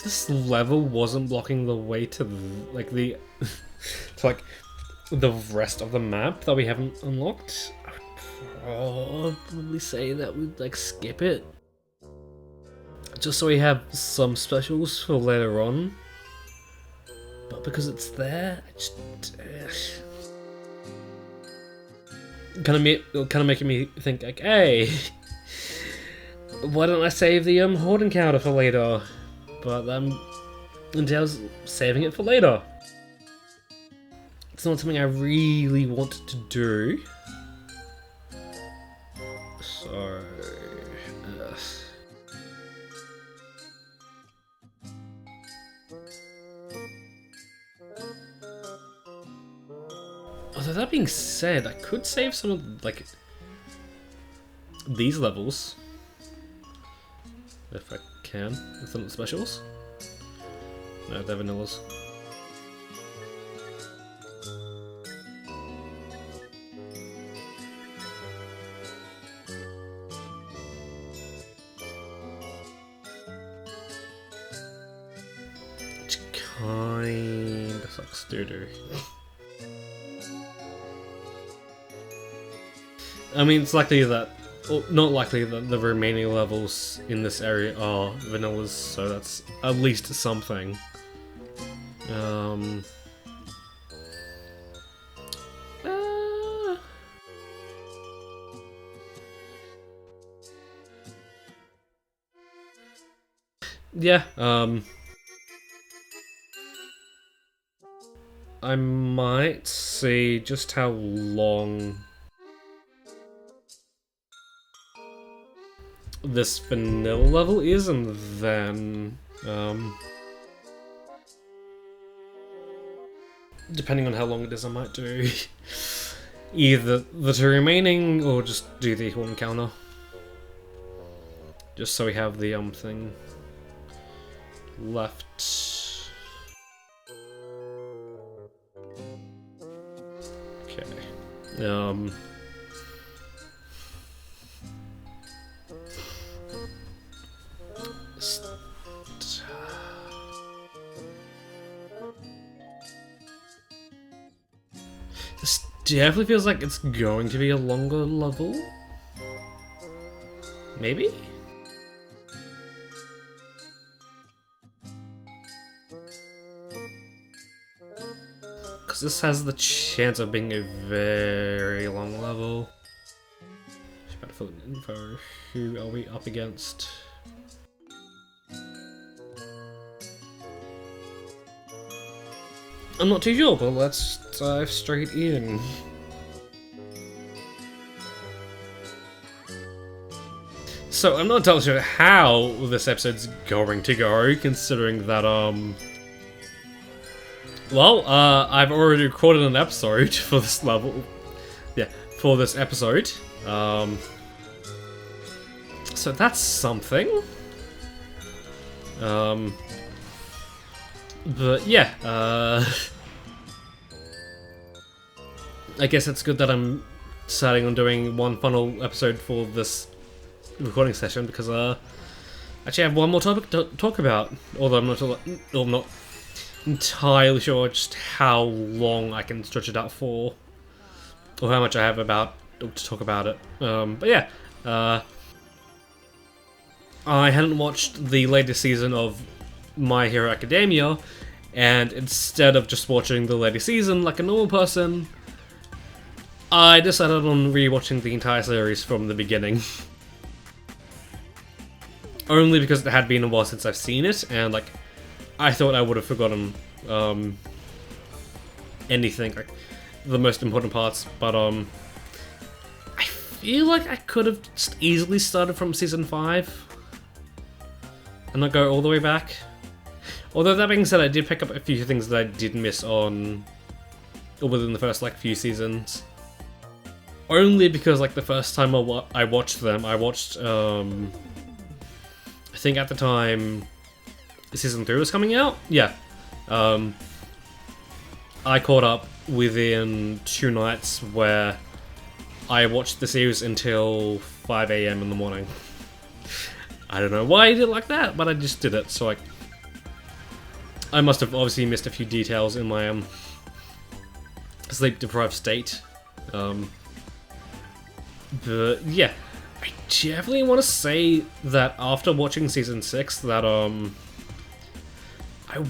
this level wasn't blocking the way to like the to like the rest of the map that we haven't unlocked, I would probably say that we'd like skip it. Just so we have some specials for later on. But because it's there, I just kind of making me think like, hey, why don't I save the horde encounter for later? But Intel's saving it for later. It's not something I really wanted to do. So, although that being said, I could save some of like these levels if I can with some of the specials. No, they're vanillas. Which kinda sucks to do. I mean, it's likely that, or not likely that the remaining levels in this area are vanillas, so that's at least something. Yeah, I might see just how long this vanilla level is, and then depending on how long it is, I might do either the two remaining or just do the horde encounter, just so we have the thing left. Okay. This definitely feels like it's going to be a longer level. Maybe? Because this has the chance of being a very long level. Battlefield info. Who are we up against? I'm not too sure, but let's dive straight in. So, I'm not entirely sure how this episode's going to go, considering that, well, I've already recorded an episode for this level. Yeah, for this episode. So that's something. But yeah, I guess it's good that I'm deciding on doing one final episode for this recording session, because actually I have one more topic to talk about, although I'm not entirely sure just how long I can stretch it out for, or how much I have to talk about it. But yeah, I hadn't watched the latest season of My Hero Academia, and instead of just watching the latest season like a normal person, I decided on rewatching the entire series from the beginning. Only because it had been a while since I've seen it, and like I thought I would have forgotten anything, like the most important parts, but I feel like I could have just easily started from season 5 and not go all the way back. Although that being said, I did pick up a few things that I did miss on, or within the first like few seasons. Only because like the first time I watched them, I watched I think at the time season 3 was coming out. Yeah, I caught up within 2 nights where I watched the series until 5 AM in the morning. I don't know why I did it like that, but I just did it. So like, I must have obviously missed a few details in my sleep-deprived state. But yeah, I definitely want to say that after watching Season 6 that I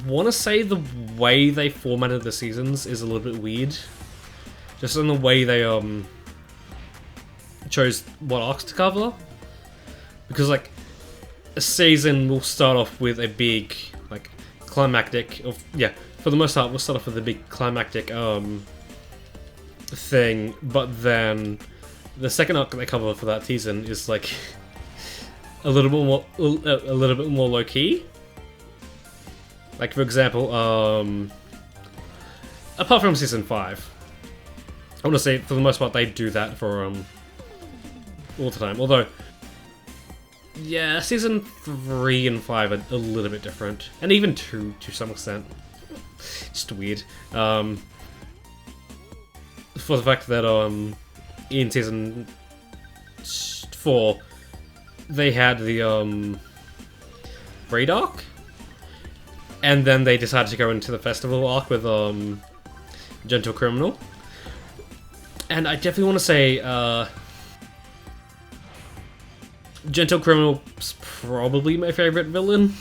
want to say the way they formatted the seasons is a little bit weird. Just in the way they chose what arcs to cover. Because like a season will start off with a big like climactic for the most part we'll start off with a big climactic thing, but then the second arc that they cover for that season is like a little bit more low key. Like for example, apart from Season 5, I want to say for the most part they do that for all the time. Although, yeah, Season 3 and 5 are a little bit different, and even 2 to some extent. Just weird. For the fact that in Season 4 they had the raid arc, and then they decided to go into the festival arc with Gentle Criminal. And I definitely want to say Gentle Criminal's probably my favorite villain.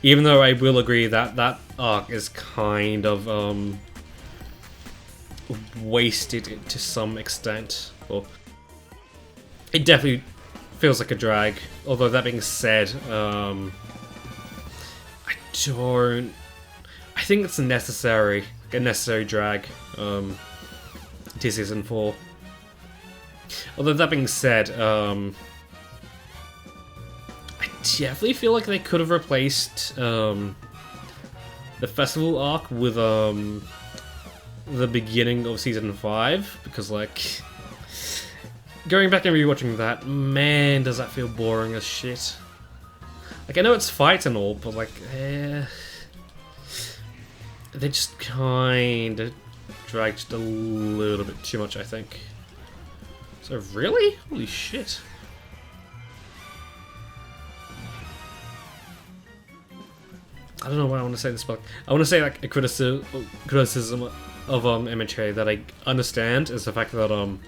Even though I will agree that that arc is kind of wasted to some extent. Well, it definitely feels like a drag. Although that being said, I think it's necessary, a necessary drag to Season 4. Although that being said, I definitely feel like they could have replaced the festival arc with the beginning of Season 5, because like going back and rewatching that, man, does that feel boring as shit. Like I know it's fights and all, but like they just kind of dragged just a little bit too much, I think. So really? Holy shit. I don't know what I want to say this, but I want to say like a criticism of MHA that I understand is the fact that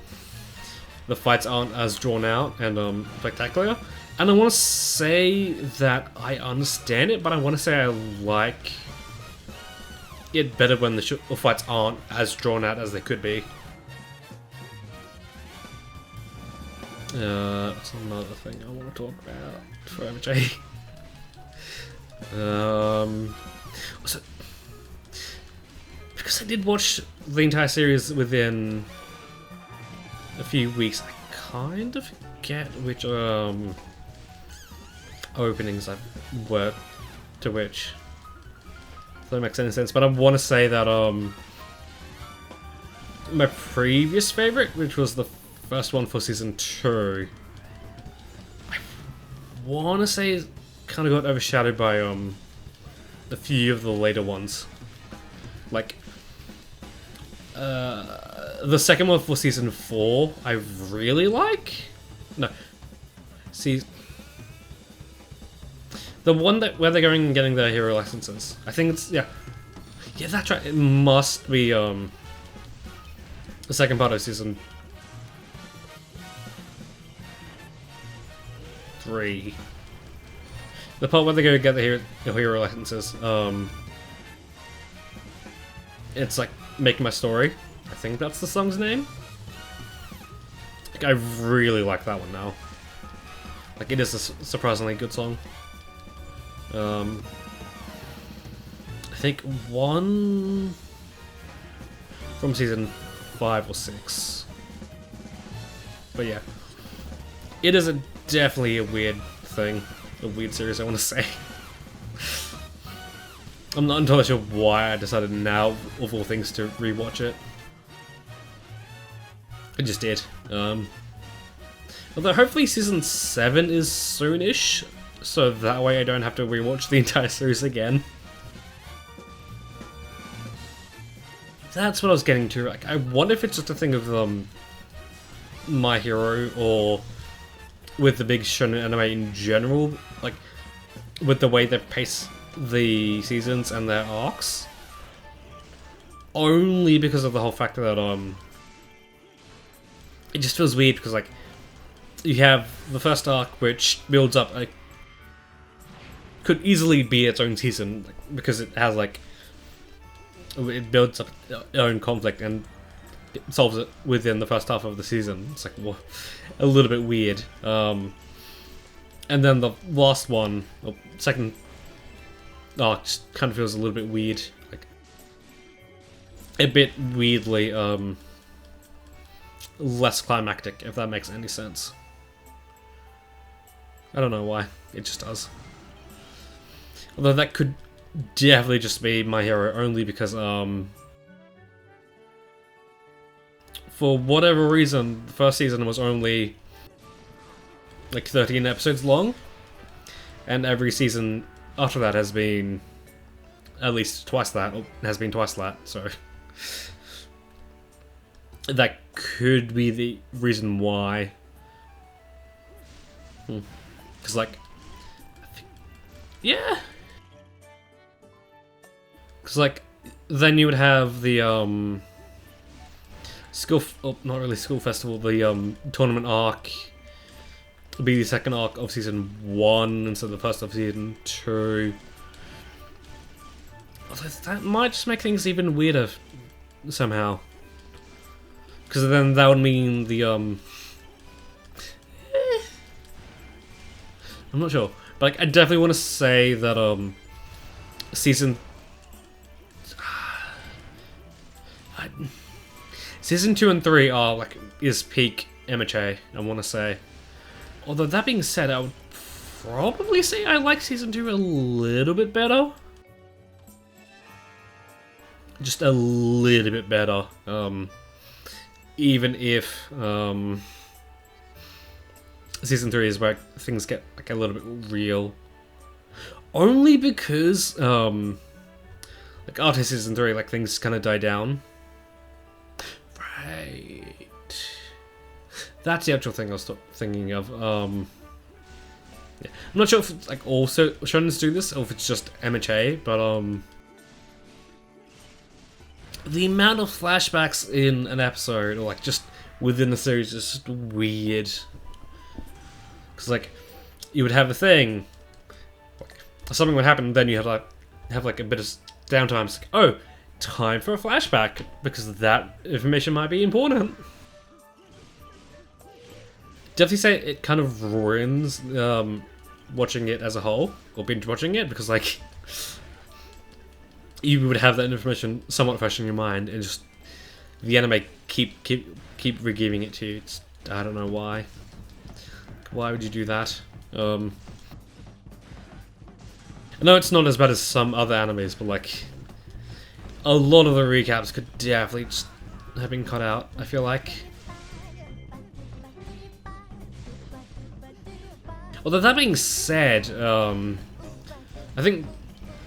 the fights aren't as drawn out and spectacular. And I want to say that I understand it, but I want to say I like it better when the fights aren't as drawn out as they could be. That's another thing I want to talk about for MJ. So, because I did watch the entire series within a few weeks, I kind of forget which openings I were to which. If that makes any sense, but I want to say that my previous favorite, which was the first one for Season 2, I want to say kind of got overshadowed by a few of the later ones. Like the second one for Season 4 I really like. No, see, the one where they're going and getting their hero licenses, I think it's yeah that's right, it must be the second part of Season 3. The part where they go get the hero licenses, it's like Make My Story. I think that's the song's name. Like, I really like that one now. Like, it is a surprisingly good song. I think one from Season 5 or 6. But yeah, it is definitely a weird thing. A weird series, I want to say. I'm not entirely sure why I decided now, of all things, to rewatch it. I just did. Although hopefully Season 7 is soonish, so that way I don't have to rewatch the entire series again. That's what I was getting to. Like, I wonder if it's just a thing of My Hero, or with the big shonen anime in general, like with the way they pace the seasons and their arcs. Only because of the whole fact that it just feels weird because like you have the first arc which builds up could easily be its own season because it has like it builds up its own conflict and it solves it within the first half of the season. It's like a little bit weird. And then the last one, or second arc, just kind of feels a little bit weird, like a bit weirdly less climactic, if that makes any sense. I don't know why, it just does. Although that could definitely just be My Hero only because for whatever reason the first season was only like 13 episodes long, and every season after that has been at least twice that, or has been twice that, so that could be the reason why. Because like, yeah, because like then you would have the not really school festival, the tournament arc would be the second arc of season 1 instead of the first of season 2. Although that might just make things even weirder somehow, because then that would mean the I'm not sure, but like, I definitely want to say that season 2 and 3 are like is peak MHA, I want to say. Although that being said, I would probably say I like season 2 a little bit better. Just a little bit better. Even if season 3 is where things get like a little bit real. Only because like after season 3, like things kind of die down. Right. That's the actual thing I was thinking of. Yeah. I'm not sure if it's like also shonens do this or if it's just MHA, but the amount of flashbacks in an episode or like just within the series is just weird. Because like you would have a thing, like, something would happen, and then you have like a bit of downtime. It's like, oh, time for a flashback because that information might be important. Definitely say it kind of ruins watching it as a whole, or binge watching it, because like you would have that information somewhat fresh in your mind, and just the anime keep re-giving it to you. I don't know why. Why would you do that? I know it's not as bad as some other animes, but like a lot of the recaps could definitely just have been cut out, I feel like. Although that being said, I think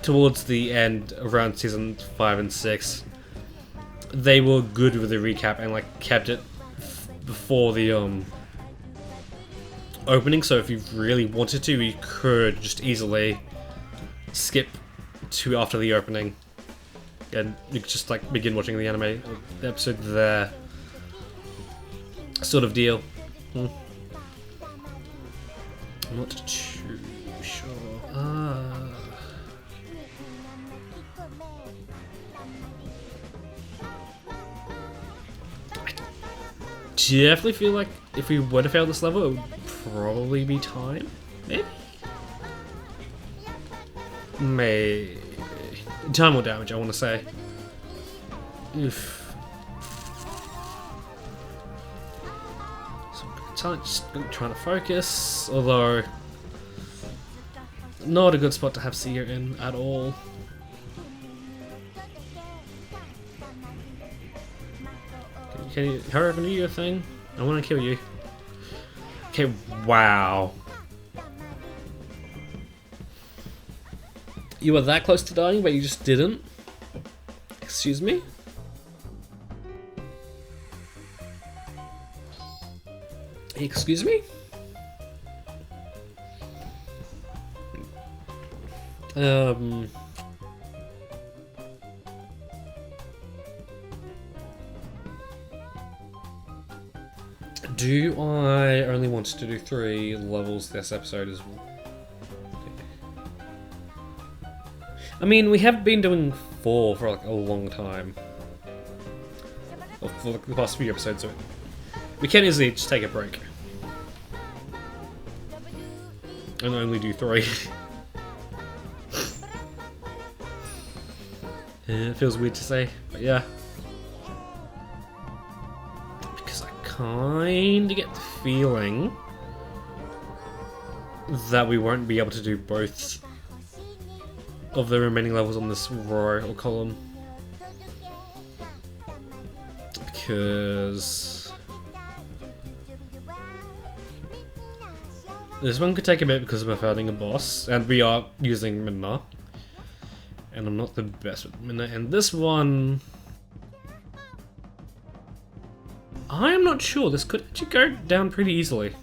towards the end, around season 5 and 6, they were good with the recap and like kept it before the opening. So if you really wanted to, you could just easily skip to after the opening, and you could just like begin watching the anime, the episode there, sort of deal. I'm not too sure. I definitely feel like if we were to fail this level, it would probably be time. Maybe. Time or damage, I want to say. Oof. Just trying to focus, although not a good spot to have Sia in at all. Can you hurry up and do your thing? I want to kill you. Okay, wow. You were that close to dying, but you just didn't? Excuse me? Excuse me? Um... Do I only want to do 3 levels this episode as well? I mean, we have been doing 4 for like a long time. Or for like the past few episodes, so we can easily just take a break. And only do 3. It feels weird to say, but yeah. Because I kinda get the feeling that we won't be able to do both of the remaining levels on this row or column. Because this one could take a bit because we're fighting a boss, and we are using Minna. And I'm not the best with Minna. And this one, I'm not sure. This could actually go down pretty easily.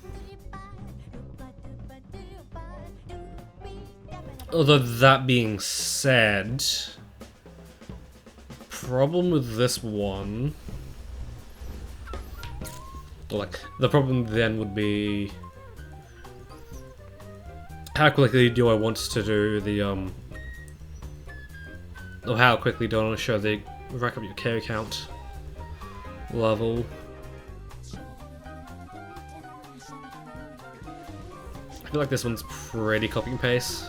Although that being said, problem with this one, like the problem then would be how quickly do I want to do the or how quickly do I want to show the rack up your carry count level. I feel like this one's pretty copy and paste.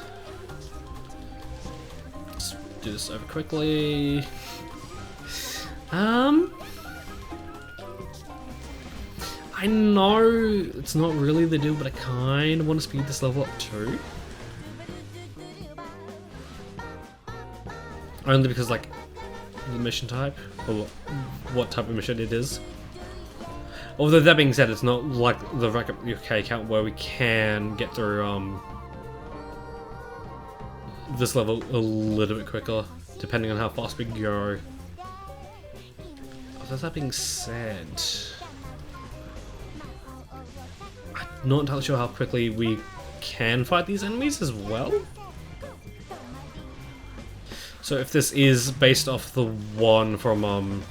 Let's do this over quickly. I know it's not really the deal, but I kind of want to speed this level up too. Only because, like, the mission type, or what type of mission it is. Although that being said, it's not like the rack up your K count where we can get through this level a little bit quicker, depending on how fast we go. Although that being said, I'm not entirely sure how quickly we can fight these enemies as well. So if this is based off the one from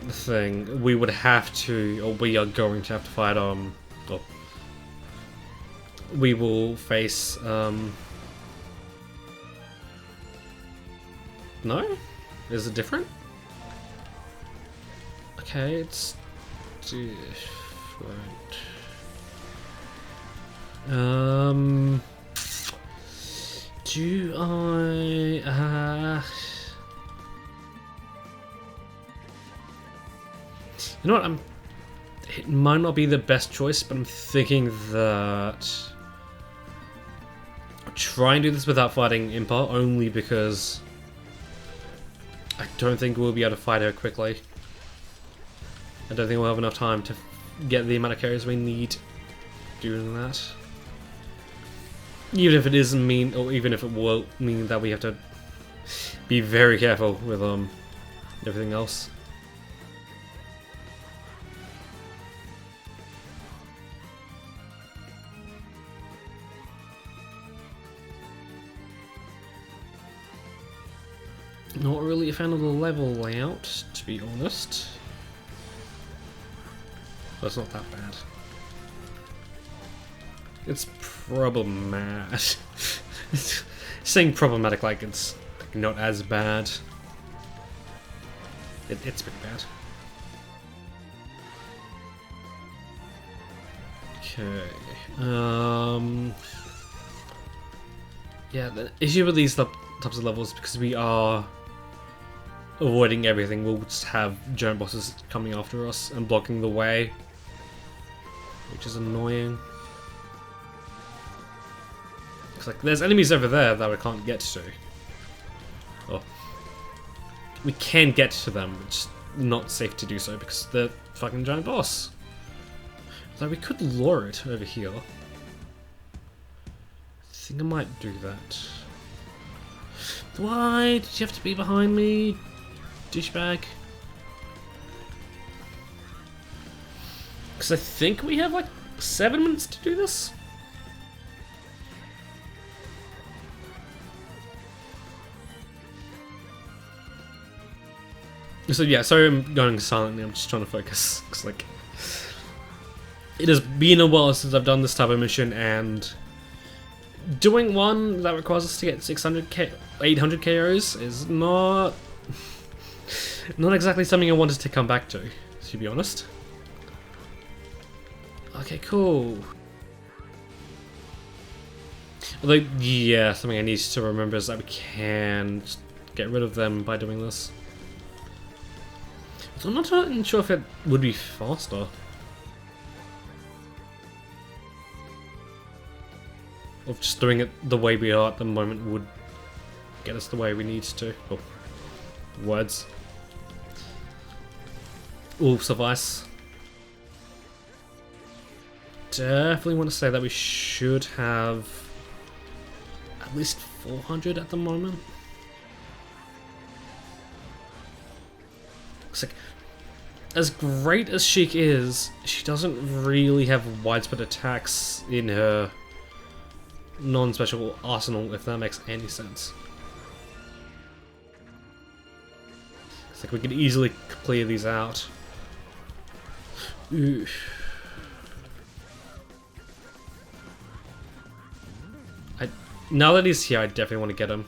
the thing, we would have to, or we are going to have to fight or we will face no? Is it different? Okay, it's different. Do I... You know what, it might not be the best choice, but I'm thinking that I'll try and do this without fighting Impa, only because I don't think we'll be able to fight her quickly. I don't think we'll have enough time to get the amount of carries we need doing that. Even if it doesn't mean, or even if it will mean that we have to be very careful with everything else. Not really a fan of the level layout, to be honest. But it's not that bad. It's problematic. Saying problematic like it's not as bad. It's pretty bad. Okay. Yeah, the issue with these types of levels, because we are avoiding everything, we'll just have giant bosses coming after us and blocking the way, which is annoying. Because like there's enemies over there that we can't get to. Oh, we can get to them, it's not safe to do so because they're fucking giant boss. Though we could lure it over here. I think I might do that. Why did you have to be behind me, douchebag? Because I think we have like 7 minutes to do this. So yeah, sorry I'm going silently, I'm just trying to focus. Cause like, it has been a while since I've done this type of mission, and doing one that requires us to get 800 KOs is not exactly something I wanted to come back to be honest. Okay, cool. Although, yeah, something I need to remember is that we can just get rid of them by doing this. So I'm not sure if it would be faster. Or just doing it the way we are at the moment would get us the way we need to. Oh, words. Will suffice. Definitely want to say that we should have at least 400 at the moment. It's like, as great as Sheik is, she doesn't really have widespread attacks in her non-special arsenal, if that makes any sense. It's like we could easily clear these out. Ooh. Now that he's here, I definitely want to get him.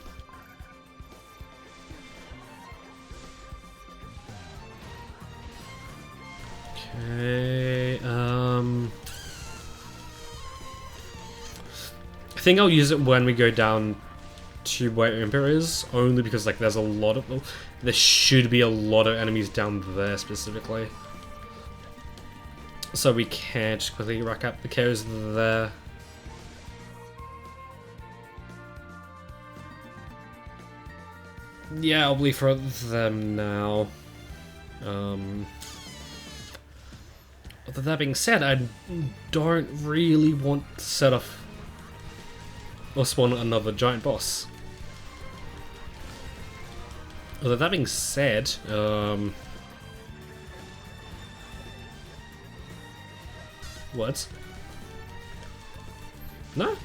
Okay, I think I'll use it when we go down to where Imper is, only because like there's a lot of them. There should be a lot of enemies down there specifically. So we can just quickly rack up the KOs there. Yeah, I'll bleed for them now. Although that being said, I don't really want to set off or spawn another giant boss. Although that being said, what? No?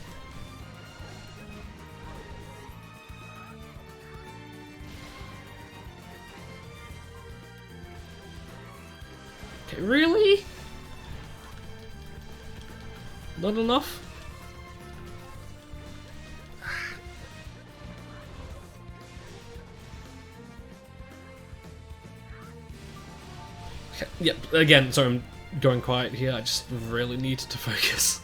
Okay, really? Not enough? Okay, yep, again, sorry I'm going quiet here, I just really need to focus.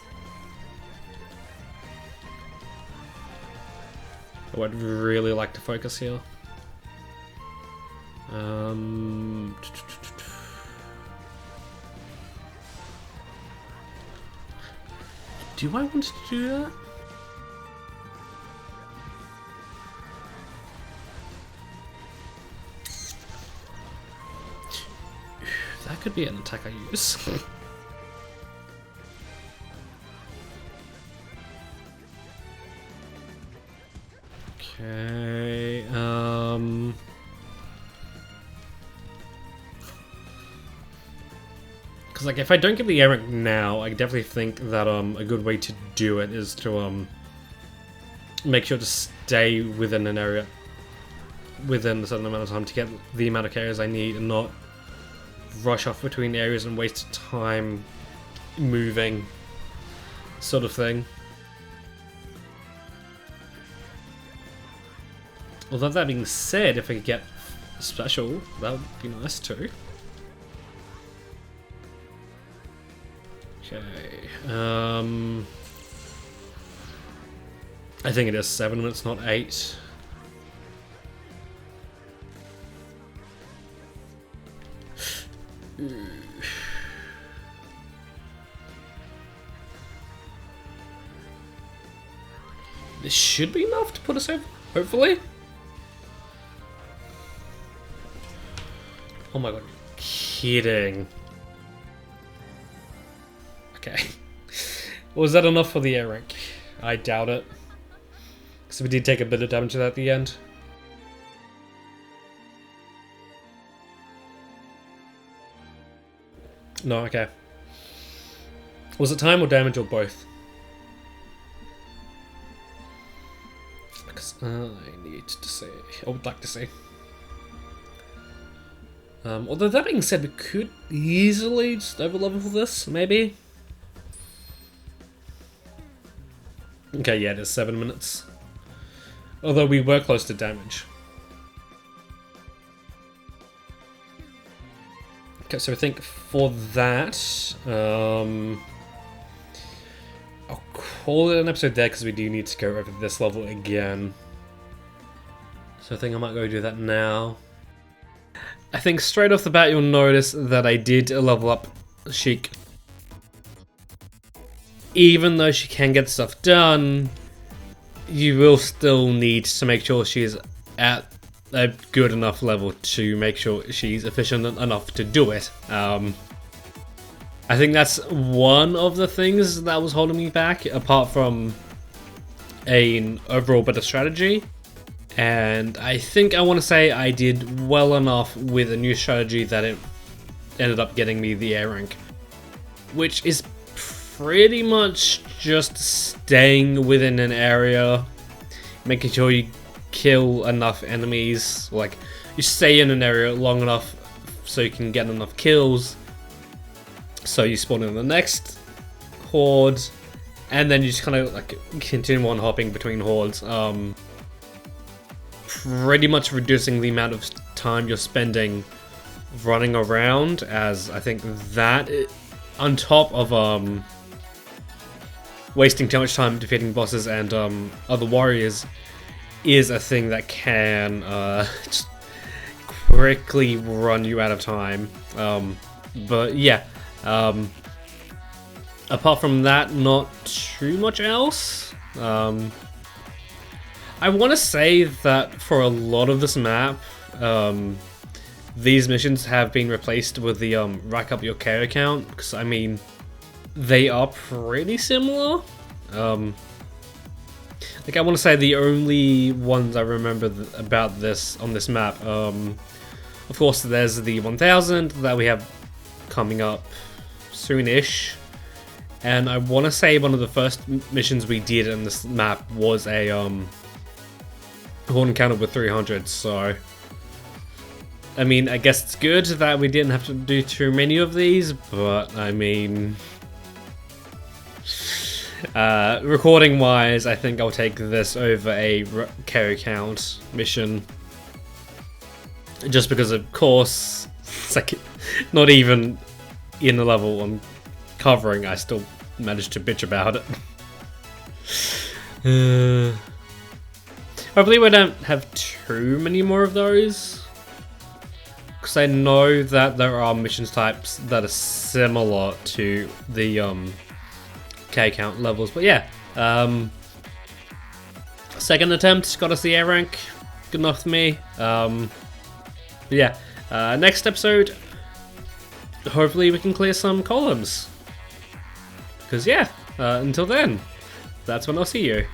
I would really like to focus here. Do I want to do that? That could be an attack I use. Okay, because like if I don't get the air rank now, I definitely think that a good way to do it is to make sure to stay within an area within a certain amount of time to get the amount of carriers I need and not rush off between areas and waste time moving, sort of thing. Although that being said, if I could get special, that would be nice too. Okay, I think it is 7 minutes, not 8. This should be enough to put us over, hopefully. Oh my god, you're kidding. Okay. Was that enough for the air rank? I doubt it. Because we did take a bit of damage at the end. No, okay. Was it time or damage or both? Because I need to see. I would like to see. Although that being said, we could easily just overlevel for this, maybe? Okay, yeah, it is 7 minutes. Although we were close to damage. Okay, so I think for that, I'll call it an episode there because we do need to go over this level again. So I think I might go do that now. I think straight off the bat you'll notice that I did level up Sheik. Even though she can get stuff done, you will still need to make sure she's at a good enough level to make sure she's efficient enough to do it. I think that's one of the things that was holding me back, apart from an overall better strategy. And I think I want to say I did well enough with a new strategy that it ended up getting me the A rank, which is pretty much just staying within an area, making sure you kill enough enemies, like you stay in an area long enough so you can get enough kills, so you spawn in the next horde, and then you just kind of like continue on hopping between hordes, pretty much reducing the amount of time you're spending running around, as I think that on top of wasting too much time defeating bosses and other warriors is a thing that can just quickly run you out of time. But yeah, apart from that, not too much else. I want to say that for a lot of this map, these missions have been replaced with the rack up your character count, because I mean, they are pretty similar. Like I want to say the only ones I remember about this on this map, of course there's the 1000 that we have coming up soon-ish, and I want to say one of the first missions we did in this map was a horde encounter with 300, so I mean, I guess it's good that we didn't have to do too many of these, but I mean, recording wise, I think I'll take this over a carry count mission, just because of course it's like not even in the level I'm covering, I still managed to bitch about it. Hopefully we don't have too many more of those, because I know that there are missions types that are similar to the K count levels, but yeah, second attempt got us the A rank, good enough for me. But yeah, next episode, hopefully we can clear some columns, because yeah, until then, that's when I'll see you.